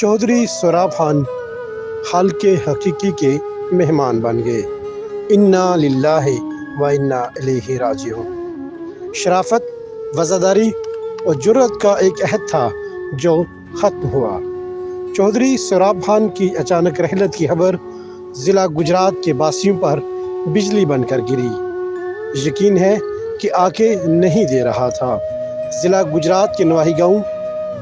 चौधरी सोराब खान हाल के हकीकी के मेहमान बन गए। इन्ना लिल्लाहि व इन्ना इलैहि राजिऊन। शराफत, वज़ादारी और जुर्रत का एक अहद था जो ख़त्म हुआ। चौधरी सोराब खान की अचानक रहलत की खबर ज़िला गुजरात के बासियों पर बिजली बनकर गिरी। यकीन है कि आके नहीं दे रहा था। ज़िला गुजरात के नवाही गांव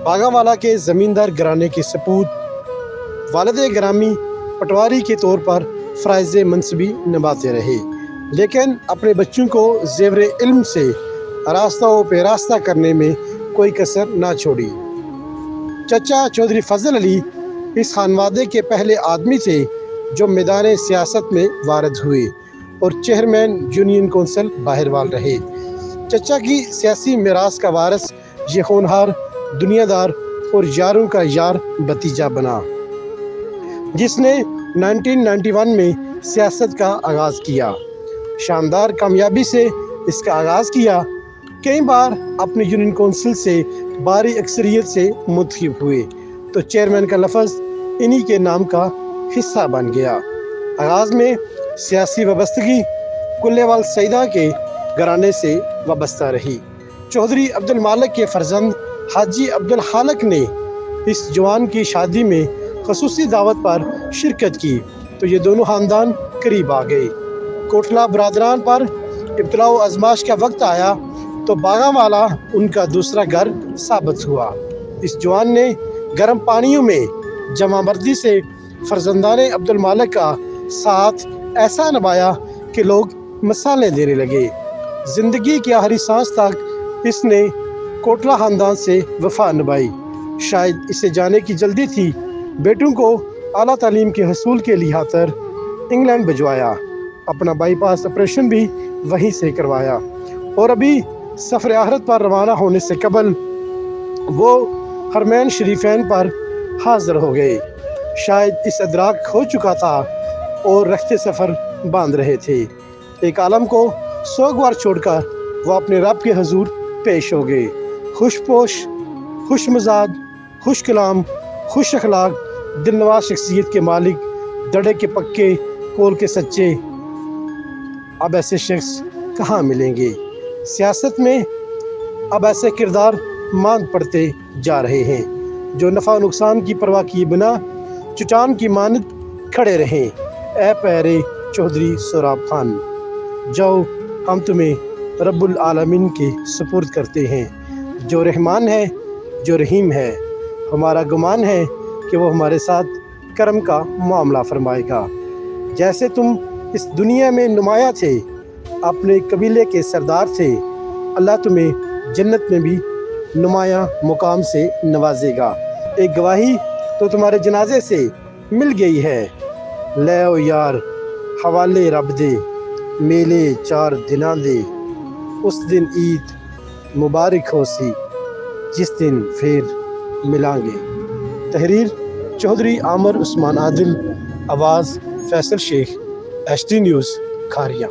बागावाला के ज़मींदार घराने के सपूत वालिद ग्रामी पटवारी के तौर पर फ़राइज़ मनसबी निभाते रहे, लेकिन अपने बच्चों को ज़ेवर इल्म से रास्ताओं पे रास्ता करने में कोई कसर ना छोड़ी। चचा चौधरी फजल अली इस खानवादे के पहले आदमी थे जो मैदान सियासत में वारद हुए और चेयरमैन यूनियन कौंसिल बाहरवाल रहे। चचा की सियासी मिरास का वारिस ये होनहार, दुनियादार और यारों का यार भतीजा बना, जिसने 1991 में सियासत का आगाज़ किया। शानदार कामयाबी से इसका आगाज़ किया। कई बार अपने यूनियन कौंसिल से भारी अक्सरियत से मुंतखब हुए तो चेयरमैन का लफ्ज़ इन्हीं के नाम का हिस्सा बन गया। आगाज़ में सियासी वाबस्तगी कुल्लेवाल सईदा के घराने से वाबस्ता रही। चौधरी अब्दुल मालिक के फर्जंद हाजी अब्दुल खालिक ने इस जवान की शादी में खसूसी दावत पर शिरकत की तो ये दोनों ख़ानदान करीब आ गए। कोटला बरादरान पर इब्तिला व आज़माइश का वक्त आया तो बागावाला उनका दूसरा घर साबित हुआ। इस जवान ने गर्म पानियों में जमा मर्दी से फर्जंदाने अब्दुल मालिक का साथ ऐसा निभाया कि लोग मिसालें देने लगे। ज़िंदगी की आखिरी सांस तक इसने कोटला ख़ानदान से वफा निभाई। शायद इसे जाने की जल्दी थी। बेटों को आला तालीम के हसूल के लिहातर इंग्लैंड भिजवाया। अपना बाईपास ऑपरेशन भी वहीं से करवाया और अभी सफ़र आखिरत पर रवाना होने से कबल वो हरमैन शरीफैन पर हाज़िर हो गए। शायद इस अदराक हो चुका था और रखते सफ़र बांध रहे थे। एक आलम को सोगवार छोड़कर वो अपने रब के हजूर पेश हो गए। खुशपोश, खुश मिजाज, खुश कलाम, खुश अखलाक, दिलनवाज शख्सियत के मालिक, दड़े के पक्के, कोल के सच्चे। अब ऐसे शख्स कहाँ मिलेंगे? सियासत में अब ऐसे किरदार मांद पड़ते जा रहे हैं जो नफ़ा नुकसान की परवाह किए बिना चट्टान की मानद खड़े रहें। ऐ प्यारे चौधरी सोराब खान, जाओ हम तुम्हें रब्बुल आलमीन के सुपुर्द करते हैं, जो रहमान है, जो रहीम है। हमारा गुमान है कि वो हमारे साथ करम का मामला फरमाएगा। जैसे तुम इस दुनिया में नुमाया थे, अपने कबीले के सरदार थे, अल्लाह तुम्हें जन्नत में भी नुमाया मुकाम से नवाजेगा। एक गवाही तो तुम्हारे जनाजे से मिल गई है। ले ओ यार हवाले रब दे, मेले 4 दिना दे, उस दिन ईद मुबारक हो सी, जिस दिन फिर मिलांगे। तहरीर चौधरी आमिर उस्मान आदिल, आवाज़ फैसल शेख, HD न्यूज़ खारिया।